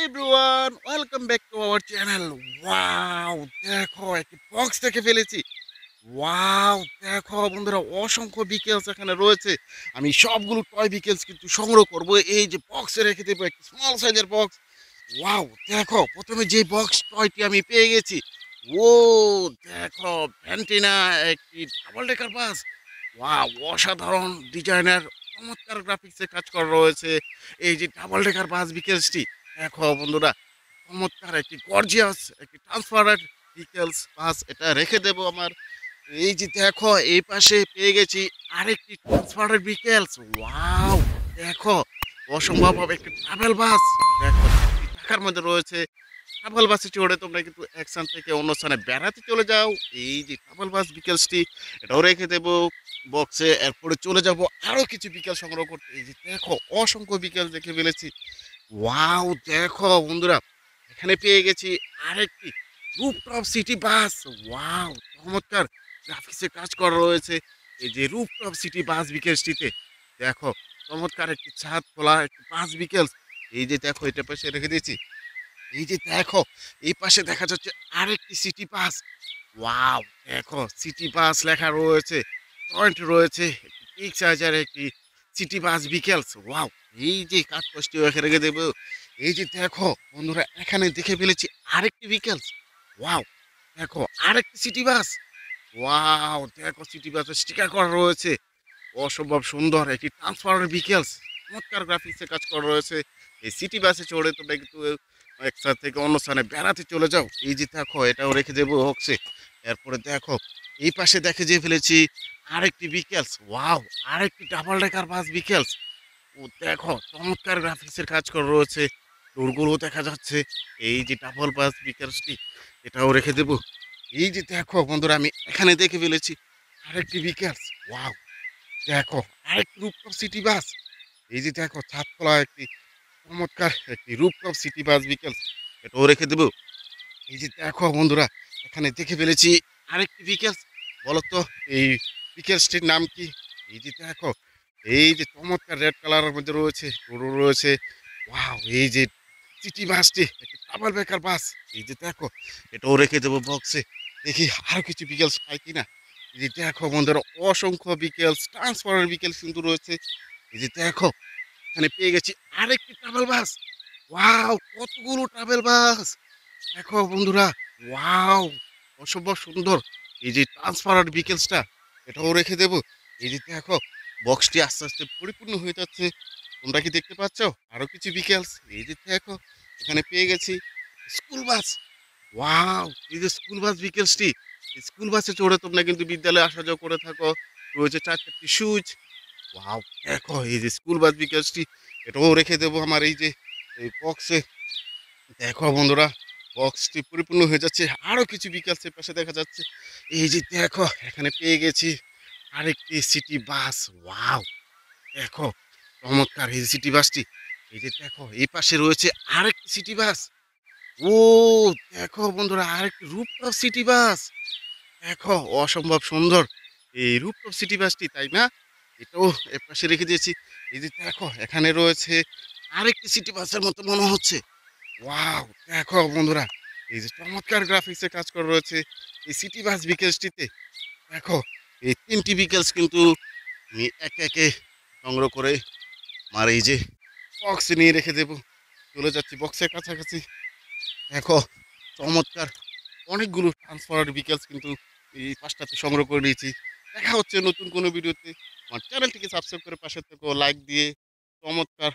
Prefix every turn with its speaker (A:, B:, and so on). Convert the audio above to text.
A: Everyone welcome back to our channel. Wow, দেখো একটি box থেকে ফেলেছি। ওয়াও, দেখো বন্ধুরা, অসংখ্য বিকেলস এখানে রয়েছে। আমি সবগুলো টয় বিকেলস কিন্তু সংগ্রহ করব। এই যে বক্সে রেখে দেবো একটি স্মল সাইজের বক্স। ওয়াও, দেখো প্রথমে যে বক্স টয়টি আমি পেয়ে গেছি। ও দেখো, ভ্যান্টিনা একটি ডাবল ডেকার বাস। ওয়াও, অসাধারণ ডিজাইনার, চমৎকার গ্রাফিক্সে কাজ করা রয়েছে এই যে ডাবল ডেকার বাস বিকেলসটি। দেখো বন্ধুরা, চমৎকার একটি গর্জিয়াস একটি ট্রান্সফারের বিকেলস বাস, এটা রেখে দেবো আমার। এই যে দেখো, এই পাশে পেয়ে গেছি আরেকটি ট্রান্সফারের বিকেলস। ওয়াও, দেখো অসম্ভব হবে একটি ট্রাভেল বাস। দেখো টাকার মধ্যে রয়েছে। ট্রাভেল বাসে চড়ে তোমরা কিন্তু এক স্থান থেকে অন্য স্থানে বেড়াতে চলে যাও। এই যে ট্রাভেল বাস বিকেলসটি, এটাও রেখে দেবো বক্সে। এরপরে চলে যাব আরো কিছু বিকেল সংগ্রহ করতে। এই যে দেখো, অসংখ্য বিকেল দেখে ফেলেছি। ওয়াও, দেখো বন্ধুরা, এখানে পেয়ে গেছি আরেকটি রুফটপ সিটি বাস। ওয়াও, চমৎকার গ্রাফিক্সে কাজ করা রয়েছে এই যে রুফটপ সিটি বাস বিকেলসটিতে। দেখো, চমৎকার একটি ছাদ খোলা একটি বাস বিকেলস। এই যে দেখো, এটা পাশে রেখে দিয়েছি। এই যে দেখো, এই পাশে দেখা যাচ্ছে আরেকটি সিটি বাস। ওয়াও, দেখো সিটি বাস লেখা রয়েছে, জয়েন্ট রয়েছে, বিগ সাইজের একটি সিটি বাস বিকেলস। ওয়াও, এই যে কাগজটি এখানে রেখে দেবো। এই যে দেখো বন্ধুরা, এখানে দেখে ফেলেছি আরেকটি বিকেলস। ওয়াও, দেখো আরেকটি সিটি বাস। ওয়াও, দেখো সিটি বাসের স্টিকার করা রয়েছে, অসম্ভব সুন্দর একটি ট্রান্সফারের বিকেলস। চমৎকার গ্রাফিক্সে কাজ করা রয়েছে। এই সিটি বাসে চড়ে তোমরা কিন্তু এক স্থান থেকে অন্য স্থানে বেড়াতে চলে যাও। এই যে দেখো, এটাও রেখে দেবো হচ্ছে। এরপরে দেখো, এই পাশে দেখে যে ফেলেছি আরেকটি বিকেলস। ওয়াও, আরেকটি ডাবল ডেকার বাস বিকেলস। ও দেখো, চমৎকার গ্রাফিক্সের কাজ করা রয়েছে, ডোরগুলো দেখা যাচ্ছে। এই যে ডাবল বাস বিকেলসটি, এটাও রেখে দেবো। এই যে দেখো বন্ধুরা, আমি এখানে দেখে ফেলেছি আরেকটি বিকেলস। ওয়াও, দেখো আরেকটি রুফটপ সিটি বাস। এই যে দেখো, ছাদতলা একটি চমৎকার একটি রুফটপ সিটি বাস বিকেলস, এটাও রেখে দেবো। এই যে দেখো বন্ধুরা, এখানে দেখে ফেলেছি আরেকটি বিকেলস। বলো তো, এই বিকেলসটির নাম কি? এই যে দেখো, এই যে চমৎকার রেড কালারের মধ্যে রয়েছে, টোটো রয়েছে। ওয়াও, এই যে সিটি বাসটি একটি ডাবল বেকার বাস। এই যে দেখো, এটাও রেখে দেবো বক্সে। দেখি আরো কিছু বিকেলস পাই কিনা। এই যে দেখো বন্ধুরা, অসংখ্য বিকেলস, ট্রান্সফারের বিকেলস কিন্তু রয়েছে। এই যে দেখো, এখানে পেয়ে গেছি আরেকটি ট্রাভেল বাস। ওয়াও, কতগুলো ট্রাভেল বাস! দেখো বন্ধুরা, ওয়াও, অসম্ভব সুন্দর এই যে ট্রান্সপারেন্ট বিকেলসটা, এটাও রেখে দেবো। এই যে দেখো, বক্সটি আস্তে আস্তে পরিপূর্ণ হয়ে যাচ্ছে। তোমরা কি দেখতে পাচ্ছ আরো কিছু বিকেলস? এই যে দেখো, এখানে পেয়ে গেছি স্কুল বাস। ওয়াও, এই যে স্কুল বাস বিকেলসটি, স্কুল বাসে চড়ে তোমরা কিন্তু বিদ্যালয়ে আসা যাওয়া করে থাকো। রয়েছে 4 চারটি সুইচ। ওয়াও, দেখো এই যে স্কুল বাস বিকেলসটি, এটাও রেখে দেবো আমার এই যে এই বক্সে। দেখো বন্ধুরা, বক্সটি পরিপূর্ণ হয়ে যাচ্ছে। আরো কিছু বিকাশের পাশে দেখা যাচ্ছে। এই যে দেখো, এখানে পেয়ে গেছি আরেকটি সিটি বাস। ওয়াও, দেখো চমৎকার এই সিটি বাসটি। এই যে দেখো, এই পাশে রয়েছে আরেকটি সিটি বাস। ও দেখো বন্ধুরা, আরেকটি রুফটপ সিটি বাস। দেখো, অসম্ভব সুন্দর এই রুফটপ সিটি বাসটি, তাই না? এটাও এর পাশে রেখে দিয়েছি। এই যে দেখো, এখানে রয়েছে আরেকটি সিটি বাসের মতো মনে হচ্ছে। ওয়াও, দেখো বন্ধুরা, এই যে চমৎকার গ্রাফিক্সে কাজ করা রয়েছে এই সিটি বাস বিকেলসটিতে। দেখো, এই ৩টি বিকেলস কিন্তু আমি একে একে সংগ্রহ করে আমার এই যে বক্সে নিয়ে রেখে দেব। চলে যাচ্ছি বক্সের কাছাকাছি। দেখো, চমৎকার অনেকগুলো ট্রান্সফার বিকেলস কিন্তু এই পাঁচটাতে সংগ্রহ করে নিয়েছি। দেখা হচ্ছে নতুন কোনো ভিডিওতে। আমার চ্যানেলটিকে সাবস্ক্রাইব করে পাশে থেকো, লাইক দিয়ে চমৎকার